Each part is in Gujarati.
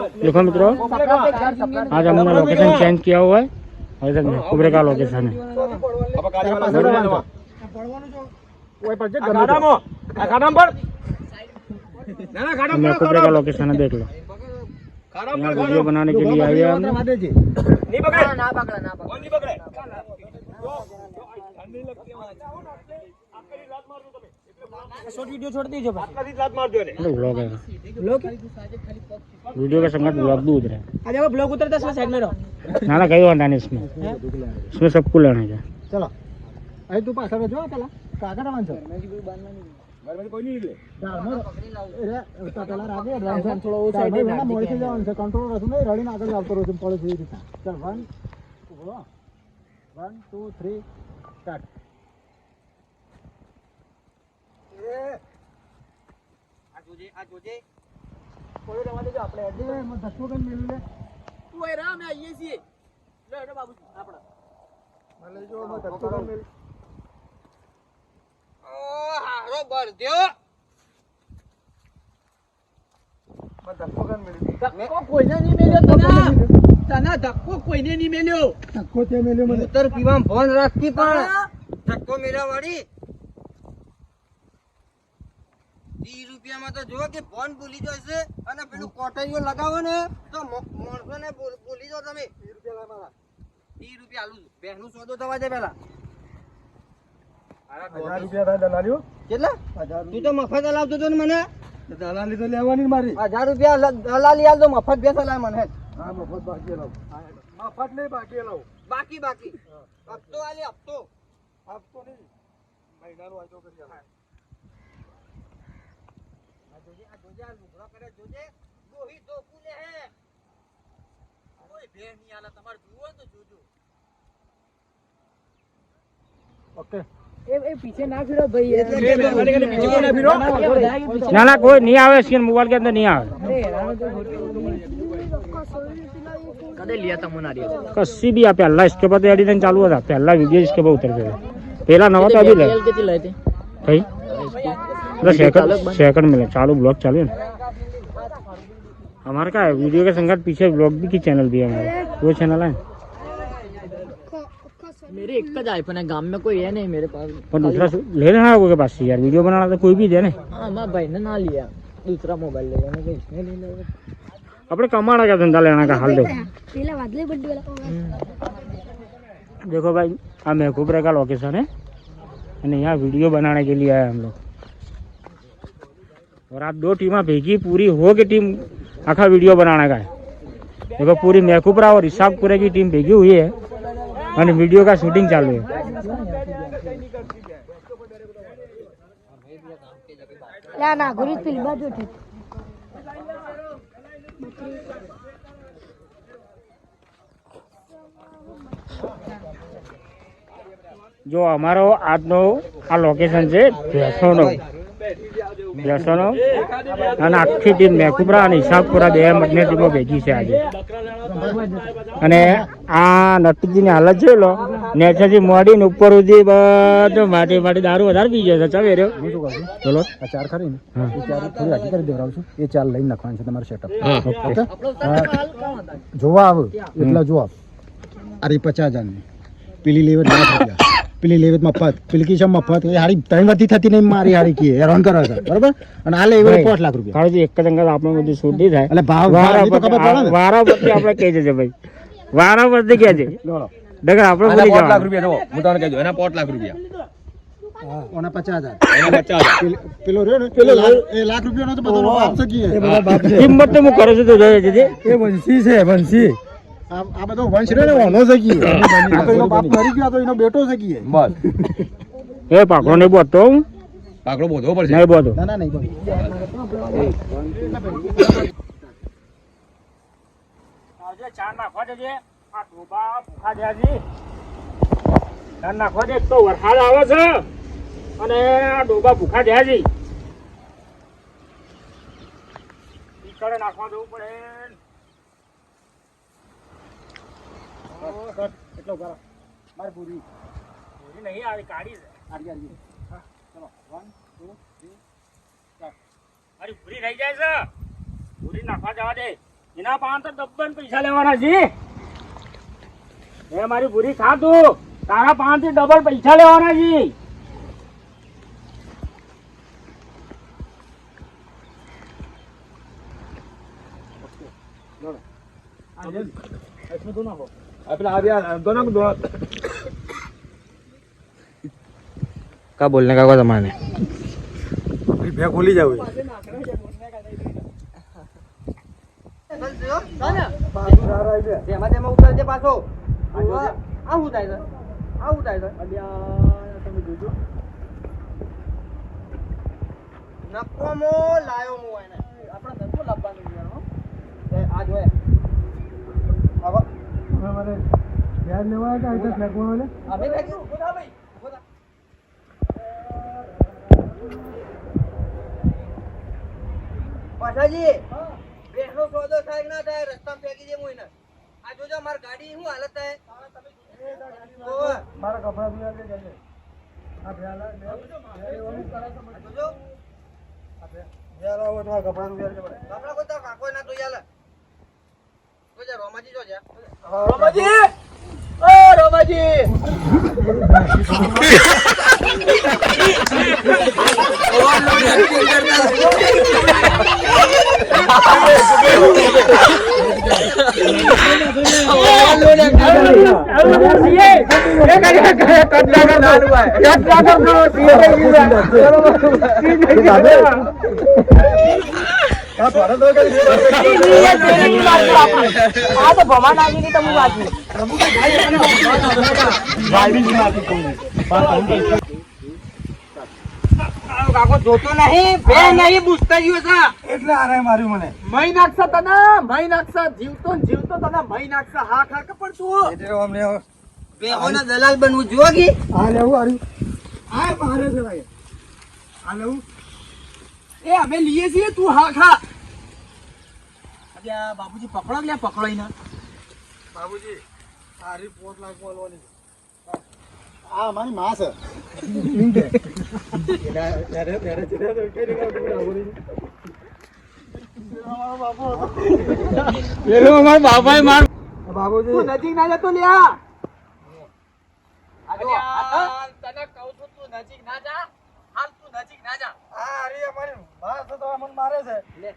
देखो मित्रों, आज हमने लोकेशन चेंज किया हुआ है। कुबरे का लोकेशन है। कुबरे का लोकेशन है, देख लो। यहाँ वीडियो बनाने के लिए आए हैं हम। शॉर्ट वीडियो छोड़ दीजिए ब्लॉग है, वीडियो का संगत ब्लॉग भी उतरे। अच्छा ब्लॉग उतरता है साइड में रहो ना कहीं वादा नहीं इसमें सबको लेना है। चलो अरे तू पास जो चला काका ना मान कोई नहीं निकले પેલા રાગે એડવાન્સ થોડો ઓ સાઈડ ના મોડે થી જવાનું છે કંટ્રોલ રસું નહીં રડીને આગળ આવતો રહો છું પડે છે એ રીતે ચાલ 1 2 3 સ્ટાર્ટ આ જોજે કોઈ રવા દેજો આપણે અડે મત ધક્કો કઈ મેલું લે તું એ રા મે આઈએ છીએ લે એડો બાબુ આપડા મને જો મત ધક્કો કઈ મેલ ઓ હારો બર દ્યો ધક્કો કોઈને નહીં મેલ્યો તને ધક્કો કોઈને નહીં મેલ્યો ધક્કો તે મેલ્યો મને ઉતર પીવા ફોન રાખતી પણ ધક્કો મેલ્યા વાળી 30 રૂપિયામાં તો જો કે ફોન ભૂલી જશે અને પેલું કોટરીઓ લગાવો ને તો માણસોને ભૂલી જાવ તમે 30 રૂપિયા લા મારા 30 રૂપિયા આલું બેહનું સોદો થવા દે પેલા 1000 રૂપિયા થાય દલાલીઓ કેટલા 1000 તું તો મફત લાવતો તો ને મને દલાલી તો લેવાની મારી 1000 રૂપિયા દલાલી આલ દો મફત બેસા લાય મને હા મફત બાકી લાવ મફત નહીં બાકી લાવ બાકી હપ્તો આલી હપ્તો નહીં મહિનાનો આજો કરી આલ આ જોજે આ લુગડા કરે જોજે ગોહી તો પુલે હે કોઈ ભે નહીં આલા તમાર જુઓ તો જોજો ઓકે એ पीछे ना फिरो भाई पीछे को ना फिरो ना कोई नहीं आवे इसके मोबाइल के अंदर नहीं आवे कदे लिया था मुनारिया कसी भी आप पहला इसके बाद एडिटिंग चालू था पहला वीडियो इसके बाद उतर गया पहला नवा तो अभी ले कितने लाए थे भाई 10 सेकंड मिले चालू ब्लॉग चालू है हमारा क्या है वीडियो के संगत पीछे ब्लॉग भी की चैनल भी है हमारा वो चैनल है मेरे एक का आईफोन है गांव में कोई है नहीं मेरे पास पर दूसरा ले लेना है के पास यार वीडियो बनाना तो कोई भी दे ने हां मां भाई ने ना लिया दूसरा मोबाइल ले लेने को इसने ले लिया अपने कमाना का धंधा लेना का हाल देखो पहला वादले बड्डी वाला देखो भाई आ महकूबरा का लोकेशन है और यहाँ वीडियो बनाने के लिए आए हम लोग और आप 2 टीम भेगी पूरी हो गई टीम आखा वीडियो बनाने का है देखो पूरी महकूबरा और हिसाबपुरा की टीम भेगी हुई है और वीडियो का शूटिंग चालू है ना गुरु फिल्म जो थी जो हमारो आज नो आ लोकेशन છે ભેસોનો અને આખી ટીમ મેકુબરા અને હિસાબપુરા બે બંને ટીમો ભેગી છે આજે અને આ નટકીની હાલત જોઈ લો નેચેથી મોડીને ઉપર સુધી બધું માટી દારૂ વધારે પી ગયો છે ચવે રહ્યો બોલો આ ચાર ખરી ને એ ચાર થોડી આખી કરી દેવરાવ છું એ ચાર લઈને નાખવાનું છે તમારું સેટઅપ ઓકે જોવા આવ એટલા જોવા અરે 50,000 ની પેલી લેવત 10 રૂપિયા પેલી લેવત મફત પેલી કિશમ મફત એ હારી 3 વધી થતી નહીં મારી હારી કી હેરાન કરે છે બરાબર અને આ લેવત 5 લાખ રૂપિયા કાળજી એક જ અંગત આપણે બધું છૂટ દી થાય એટલે ભાવ તો ખબર પડે ને વારા પરથી આપણે કહી દેજે ભાઈ વારા પરથી કહેજે ડગર આપણે બોલી 5 લાખ રૂપિયા જો હું તમને કહેજો એના 5 લાખ રૂપિયા ઓના 50,000 એના 50,000 પેલો રહ્યો ને પેલો એ લાખ રૂપિયાનો તો બધો બાપ છે કી એ બધા બાપ છે કિંમત તો હું કરું છું તો જોઈએ છે એ વંશી છે વંશી આ બધો વંશ રે ને ઓનો છે કી આ તો એનો બાપ મરી ગયો તો એનો બેટો છે કી બસ એ પાકડો નહીં બોતો પાકડો બોધવો પડશે નહીં બોતો ના નહીં બોલ આજે ચાર નાખવા દેજે આ ડોબા ભૂખા દેજી ચાર નાખવા દે તો વરસાદ આવે છે અને આ ડોબા ભૂખા દેજી ઈકડે નાખવા દેવું પડે એટલો કરો માર પૂરી નહીં આવી કાઢી છે આરી હા ચલો 1 2 3 સ્ટાર્ટ અરે પૂરી થઈ જાય છે પૂરી નાખવા જવા દે એના પાંચ તો ડબ્બન પૈસા લેવાના છે. એ મારી ભૂરી ખાતું તારા 5 થી ડબલ પૈસા લેવાના છે. क्या बोलने का होगा जमाने ભે ખોલી જાવ પાછાજી બેસનો સોદો થાય કે ના થાય રસ્તા ફેંકી દે મોઈને આ જોજો માર ગાડી શું હાલત થાય મારા કપડા બી આલે જજે આ ભેલા જોજો ભેલા હોય તો કપડા બી આલે કપડા કોઈ તો કાકો ના ધોઈ આલે જોજે રોમાજી જોજે રોમાજી ઓ રોમાજી કાકો જોતો નહીં બે નહીં પૂછતા ગયો છે એટલે આરે માર્યું મને મહી નાખશે તને મહી નાખશે જીવતો ને જીવતો તને મહી નાખશે હા ખા કે પણ તું એટલે અમને બેહોના દલાલ બનવું જોગી આ લેવું આર્યું આ મારે છે ભાઈ આ લેવું એ અમે લઈએ છીએ તું હા ખા અલ્યા બાબુજી પકડો લે પકડો ઈને બાબુજી આરી 5 લાખ બોલવાની આ મારી માં છે બાબુજી તું નજીક ના જતો લ્યા તને કહું છું તું નજીક ના જા હાલ તું નજીક ના જા આ અરે અમારી માં છે તો મને મારે છે લે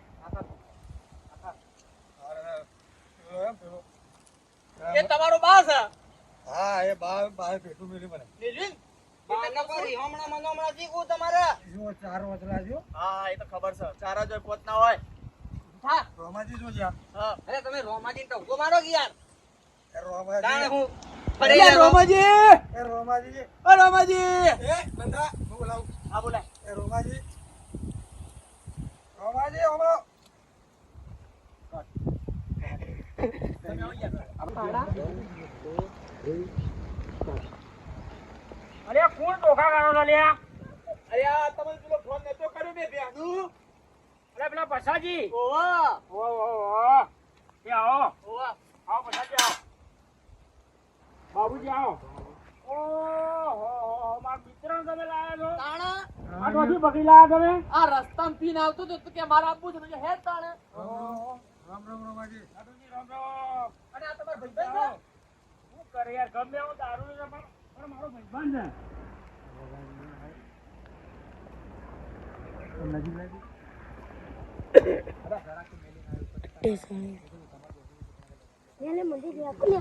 એ તમારો બા છે હા એ બા પેટું મેલી મને લીલીન એટલે કોઈ હમણાં મનોમણા શીખવું તમારે જો 4 વચલા જો હા એ તો ખબર છે ચાર જ પોત ના હોય હા રોમાજી જો જ્યાં હા અરે તમે રોમાજી ને ઉભો મારો કે યાર એ રોમાજી તાણે હું અરે રોમાજી એ રોમાજી ઓ રોમાજી એ બંધા હું બોલાવ હા બોલે એ રોમાજી ઓમો અરે કોણ ટોકા ગાળો છો લ્યા? અરે આ તમે પેલો ફોન નતો કર્યો મે બેહનું અરે પેલા પછાજી ઓવા ઓ એ આવો ઓવા આવો પછાજી આવો બાબુજી આવો ઓહો મારા મિત્ર તમે લાયા છો તાણા આ ડોધી પકડી લાયા તમે આ રસ્તામાં પીન આવતો તો કે મારા આબુ છે હે તાણે રામ રામ રોમાજી સાધુજી રામ રામ. અને આ તમાર ભાઈબંધ છે શું કરે યાર ગમે એવું દારૂ ને પણ મારો ભાઈબંધ છે નજીક લાગી એને મંદિર ગયા કોને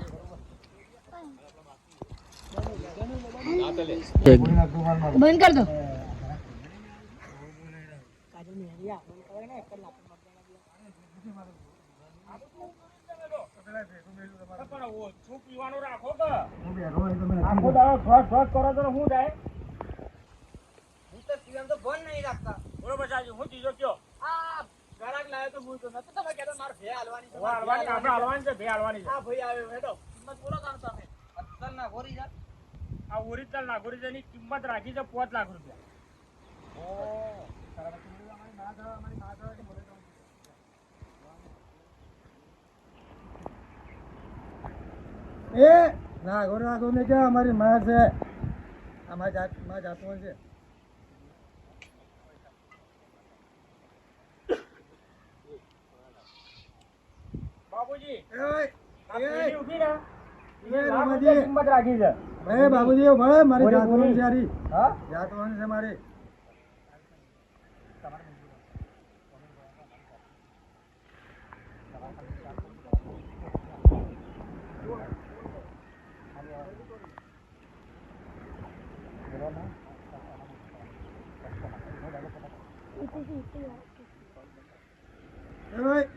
બંધ કર દો પણ ઓછું પીવાનું રાખો કે હું બેઠો હોય તો મેં આખો દાડો શ્વાસ કરો તો શું જાય હું તો પીવાનું તો બંધ નહીં રાખતા બરોબર સાહેબ હું ચીજો કયો આ ગળાક લાયો તો હું તો નતો તમે કહેતા માર ભે હાલવાની છે હાલવાની આપણે હાલવાની છે બે હાલવાની છે આ ભાઈ આવ્યો હેડો કિંમત બોલો તાણ તમે અત્તર ના ગોરી જા આ ઓરિજિનલ નાગોરીની કિંમત રાખી છે 5 લાખ રૂપિયા એ નાગો નાગો ને ક્યાં અમારી માં છે અમારી જાતો છે બાપુજી એ ઓય, આ પેલી ઊભી ને એ લાખ રમાજી. રૂપિયા કિંમત રાખી છે એ બાબુજી મળે મારી બોરી, જાતવાનું બોરી. છે હારી. હા જાતવાનું છે મારી. એ ઓય,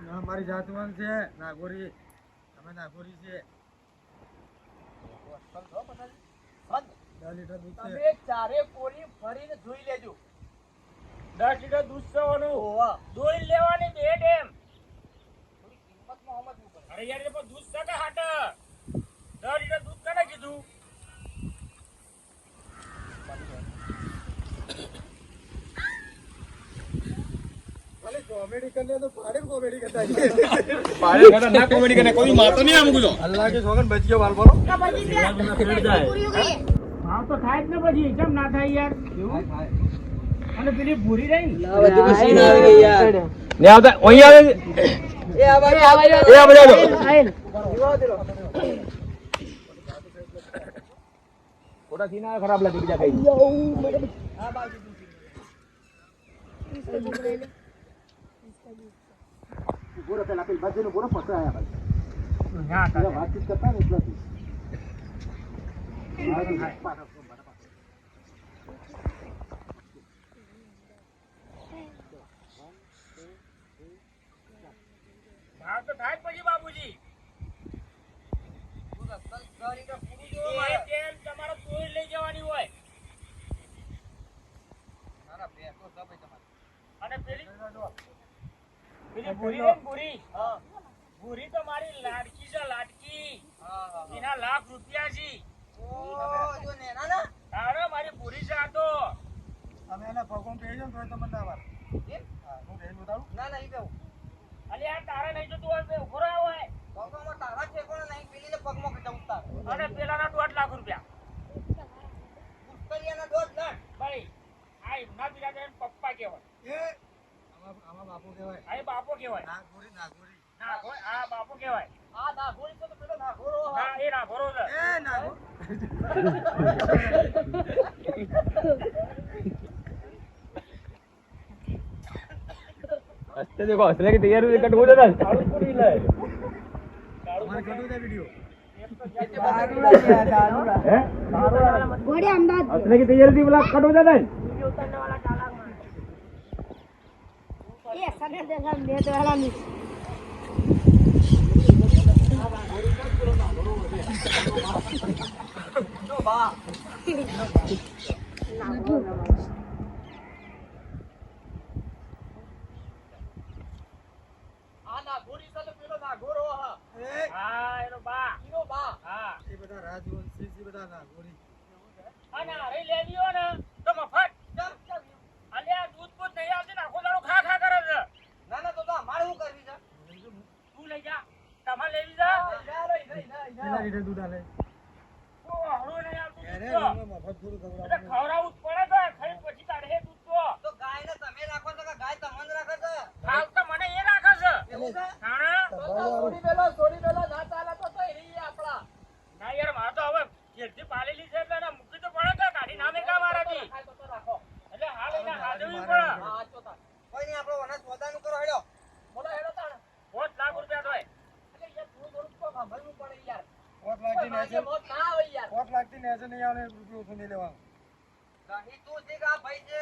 ના મારી જાતવાનું છે નાગોરી. અમે નાગોરી છે. 10 લીટર દૂધ છે. તમે ચારે કોરી ફરીને જોઈ લેજો 10 લીટર દૂધ સવાનું ઓવા દોઈ લેવાની બે ટેમ થોડી કિંમતમાં સમજવું પડે અરે યાર એ પણ દૂધ સકે હાટ 10 લીટર દૂધ કને કીધું ખાલી કોમેડી કરીને તો પાડે કોમેડી કરતા પાડે કરતા ના કોમેડી કરે કોઈ મારતો નહીં આમ કીધું અલ્લાહ કે સોગન બચ ગયો વાલ બોલો ભાવ તો થાય જ ને પછી કેમ ના થાય યાર અને પેલી ભૂરી રહી ને ને આવતા અહીં આવે એ આવા એ આ બધા જો ખોટા થી ના ખરાબ લાગે બીજા કઈ પૂરો પેલા પેલી બાજુનો પૂરો પકડા આયા ભાઈ ના થાય વાતચીત કરતા ને એટલાથી ભાવ તો થાય જ પછી બાપુજી એ ટેમ તમારે તોય લઈ જવાની હોય અને પેલી ભૂરી રહી ને ભૂરી ભૂરી તો મારી લાડકી છે લાડકી એના લાખ રૂપિયા છે જો નેના ના તારે મારી ભૂરી છે આ તો અમે એના પગોમાં પહેરી જાવ તો તમને ના વાર કેમ? હા હું બેન બતાડું ના ના ઈ બેવું અલે આ તારે નહીં જોતું હોય બે ઉભો રહ્યો હોય પગમાં તારા ઠેકોણે નહીં પેલીને પગમાં કીધા ઉતાર અને પેલાના 2 લાખ રૂપિયા પુષ્કરિયાના 2 લાખ ભાઈ આ એમના બીજા જણ પપ્પા કહેવાય એ આમાં બાપુ કહેવાય આ એ બાપો કહેવાય નાગોરી નાગોરી ના કોઈ આ બાપો કહેવાય આ નાગોરી તો પેલો નાગોરો ના એ ના ભરો છે એ નાગો હસતે देखो हंसने की तैयारी कट हो जाता है અમારે કટો દે વિડિયો हैं ઘોડે અમદાવાદ हंसने की तैयारी थी बोला कट हो जाता है એ સગા દેખા બે તો વાળા ની જો બા આ નાગોરી તો પેલો નાગોરો હા એ હા એનો બા ઈનો બા હા એ બધા રાજવંશી છે બધા નાગોરી અને અરે લેવી હોય ને તો મફત ચમ ચમ અલે આ દૂધ બૂધ નહીં આવતી ને આખો દાડો ખા ખા કરે છે ના ના તો અમારે શું કરવી છે તું લઈ જા તમારે લેવી જા કેટલા લીટર દૂધ આલે ઓ હળું નહીં આવતું અરે દૂધ તો. મફત થોડું એટલે ખવડાવવાનું ખવડાવવું જ પડે તો ખાઈ પછી કાઢે દૂધ તો તો ગાયને તમે રાખો છો કે ગાય તમને રાખે છે હાલ તો મને એ રાખે છે એવું છે તાણે? છોડી મેલો ના ચાલે તો એ આપડા ના યાર મારે તો હવે ઘેરથી પાલેલી છે એટલે એને મૂકી તો પડે કે કાઢી નામે કા મારાથી તો રાખો એટલે હાલ એને હાજરવી પડે હા ચોતા કોઈ નહીં આપણો વનસ પોતાનું કરો હેડો બોલો હેડો તાણ 5 લાખ રૂપિયા તો એટલે યાર થોડું થોડું તો સાંભળવું પડે યાર 5 લાખથી માગે નેચે મોત ના આવે યાર 5 લાખથી નેચે નહીં આવે રૂપિયો ઓછું નહીં લેવાનું ગાહી તું છે કે આ ભાઈ છે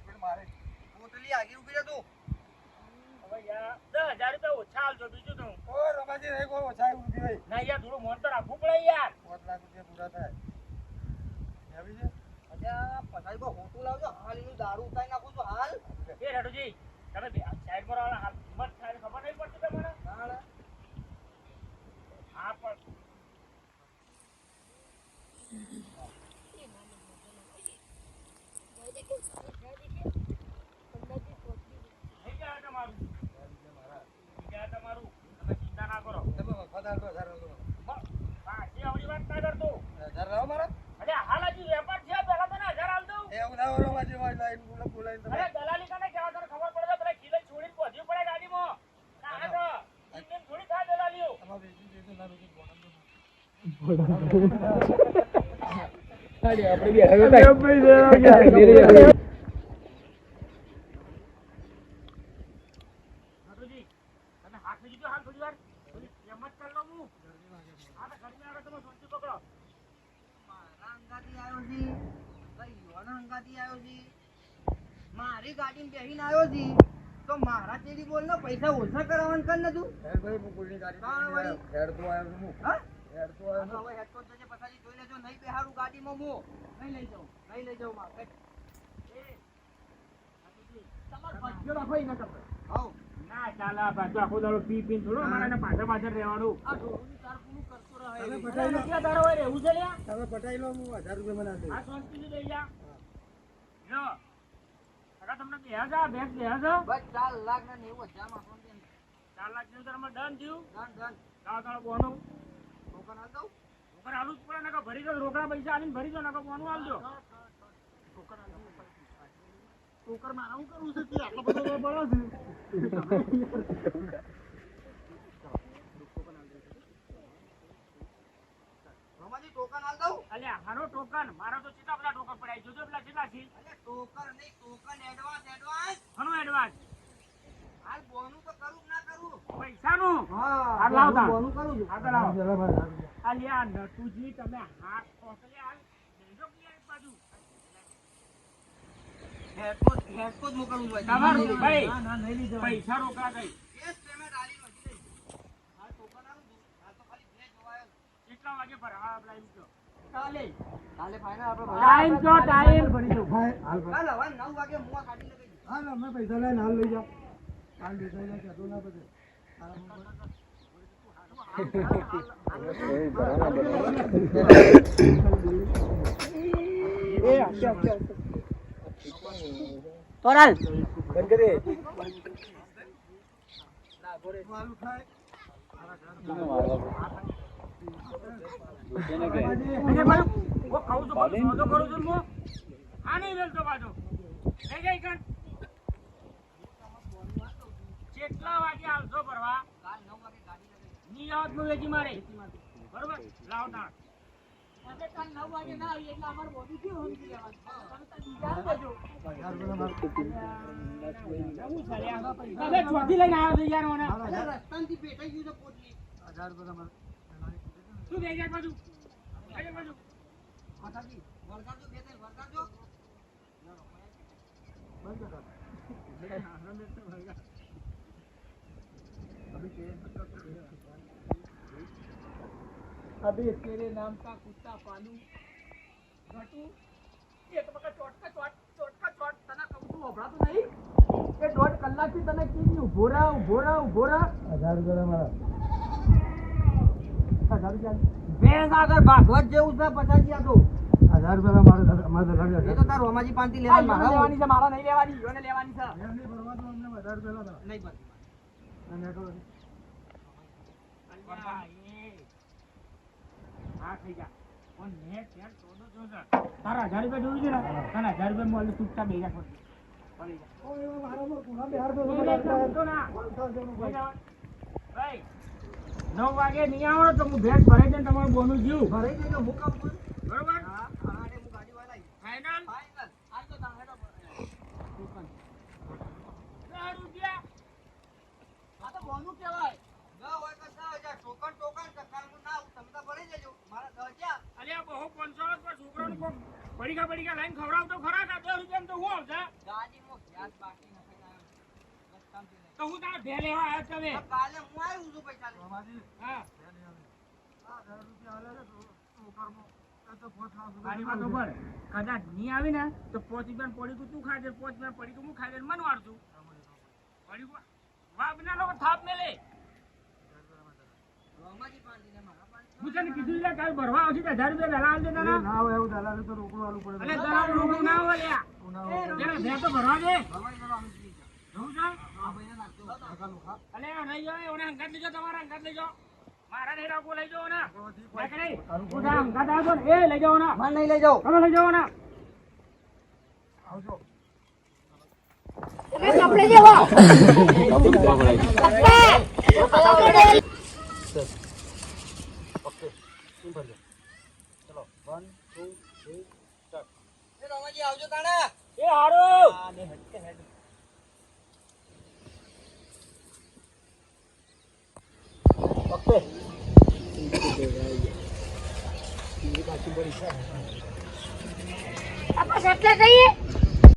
પણ મારે પોતલી આગી ઉભી રહે તું હવે યાર 10,000 રૂપિયા ઓછા આલજો બીજું તો ઓ રમાજી રહી કોઈ ઓછા રૂપિયા ભાઈ ના યાર થોડું મોન તો રાખવું પડે યાર 5 લાખ રૂપિયા પૂરા થાય આવી છે અચ્છા પછાડી બહુ હોટું લાવજો હાલ એનું દારૂ ઉતારી નાખું છું હાલ એ રેડુજી તમે સાઈડ પર આવવાના હાલ હિંમત થાય ખબર નહીં પડતી તમને હાલ હા પણ થઈ જાય તમારું થઈ જાય તમારું તમે ચિંતા ના કરો તમે વફાદાર તો 1000 લો પાછી આવડી વાત ના કરતો 1000 લાવો મારા અરે હાલ હજી વેપાર છે પેલા તને 1000 આલ દઉં એ ઉના રમાજી માં લાઈન બોલાઈને તમે અરે દલાલી કને કેવા તને ખબર પડે પેલા ખીલે છોડીને પહોંચ્યું પડે ગાડીમાં ના મારા અંગાથી આવ્યો છે કઈ યુવાના અંગાથી આવ્યો છે મારી ગાડીમાં બેહીને આવ્યો છે તો મારા ચેડી બોલ ને પૈસા ઓછા કરાવવાનું કર ને તું હા? હવે હેડફોન તો જે પછાડી જોઈ લેજો નહીં બેહારું ગાડીમાં મો નહીં લઈ જાઉં માં હાઉ ના ચાલે આ પાછો આખો દાડો પી પીને થોડો અમારે પાછળ રહેવાનું. આ ઢોળું તાર પૂરું કરતો રહે કેટલા દાડો હોય રહેવું છે લ્યા? તમે પટાઈ લો, હું 1000 રૂપિયા મને આપી આ શાંતિથી લઈ જા. જો, કાકા તમને બેહા છે? આ ભેંસ બેહા છે? બસ 4 લાખ ને 90,000 માં ફોન દે 4 લાખ ની અંદર અમે ડન થયું. ડન લાવો તારો બોનું. ટોકન આલ દઉં રોકડ આલું જ પડે, નકર ભરી દો. રોકડા પૈસા આલીને ભરી દો, નકર બોનું આલજો. ટોકર મારા હું કરવું છે કે આટલો બધો બળો છે રોમાજી ટોકન આલ દઉં અલ્યા હારો ટોકન મારો તો કેટલા પેલા ટોકન પડાય જોજો પેલા કેટલા છે. અલે ટોકન નહીં ટોકન એડવાન્સ ઘણું એડવાન્સ હાલ બોનું તો કરું કે ના કરું પૈસાનું. હા આ લાવ તાણ. બોનું કરું છું આ તો લાવો. અલ્યા નટુજી તમે હાથ ખોસલ્યા દેજો કે એક બાજુ હેડફોન મોકલું છું તમારું ભાઈ ના નહીં લીધો પૈસા રોકડા ગઈ કેસ પેમેન્ટ આલી નથી લઈ હાલ ટોકન આલું છું હાલ તો ખાલી બે જોવાયો કેટલા વાગે ભરવા આપલા એમ કહો. કાલે ફાઇનલ આપણે ટાઈમ તો ટાઈમ ભરી દઉં ભાઈ હાલ કાલ હવે 9 વાગે મુવા કાઢી લઈ હા ને અમે પૈસા લઈને હાલ લઈ જાઓ હાલ દેખાઈ જાય કહેતો ના બધે તોરાલ એટલે ભાઈ હું ખાઉં છું પણ સોદો કરું છું હું આ નહીં વેલતો પાછો લઈ જાય કણ કેટલા વાગે આવશો ભરવા કાલ 9 વાગે ગાડી લઈ ની આવત નું વેચી મારે બરોબર લાવ તાણ કાલ 9 વાગે ના આવી એટલે અમાર બોડી કેવું સમજી લેવાનું તમે તો બીજા દેજો તમે ચોથી લઈને આવ્યો છો યાર મને રસ્તામાંથી પેટાઈ ગયું છે પોટલી 1000 રૂપિયા શું લઈ જાય બાજુ બાજુ માતાજી વરગાડજો બે ત્રણ વરગાડજો अभी तेरे नाम का कुत्ता पालू घटू एक बका ચોટ તને કહું છું ઓભળાતું નહીં એ 1.5 કલાકથી તને કીધું ઉભો રહે 1000 રૂપિયા મારા 1000 રૂપિયા ભેંસ આગળ ભાગવત જેવું છે પચાસી આ તો 1000 રૂપિયા મારા એ તો તાર રોમાજી પાંતી લેવાની લેવાની છે મારા નહીં લેવાની યોને લેવાની છે એમને ભરવા દો અમને 1000 રૂપિયા નહીં બસ અને નેટો હા થઈ જા પણ નેટ નેટ સોદો જોજે તારા 1000 રૂપિયા જોયું છે ને તને 1000 રૂપિયા મળે ચૂપચાપ બેહી જા પડી જા ઓ એ મારા પૂરા 200 રૂપિયા ભાઈ 9 વાગે નહીં આવો તો હું ભેંસ ભરાઈ દઈને તમારું બોનું જીવ ભરાઈ દેજો મુકામ પર બરોબર હા આને હું ગાડી વાળાઈ ફાઈનલ ફાઇનલ આજ તો તાણ હેડો 1000 રૂપિયા આ તો બોનું કહેવાય ન હોય તો 6000 ટોકન કકાલ હું ના આવું તમે તો ભરી દેજો મારા 10000 અલ્યા બહુ 500 પર છોકરાનું કોક પડીકા લાઈન ખવડાવતો ખરા કા 10 રૂપિયા તો હું આવશે ગાડીમાં ગેસ બાકી નથી આવ્યો રસ્તામાંથી લઈ તો હું તારા ભે લેવા આવ્યો તમે તો કાલે હું આવ્યું છું પૈસા લઈ માજી હા 1000 રૂપિયા આલે છે ઉપરમાં તો 5 લાખ ગાડીમાં તો ભર કદાચ નહીં આવી ને તો 5 રૂપિયા પડીકું તું ખાઈ દે 5 રૂપિયા પડીકું હું ખાઈ દે મન વાળતું પડીકું વાબના લોકો થાપ મેલે રોમાજી પાંતી ને મારા પાંતી હું તને કીધું છે કાલ ભરવા આવશે તો 1000 રૂપિયા વહેલા આલ દે તને ના હોય એવું દલાલ તો રોકડું આલું પડે અલે તને રોકું ના હોય લ્યા પેલા ભે તો ભરવા દે ભરવાડી કરો અમે જઈ જાઓ જોઉં છે આ ભાઈને નાખજો અલે આ નહીં જાય ઓને અંગાત લઈ જાઓ તમારા અંગાત લઈ જાઓ મારા નહીં રાખો લઈ જાઓ ને હું તા અંગાત આવજો ને એ લઈ જાઓ ને મને નહીં લઈ જાઓ તમે લઈ જાઓ ને આવજો કપડે જેવો રમાજી આવજો તાણા એ હારું આપણે એટલે જઈએ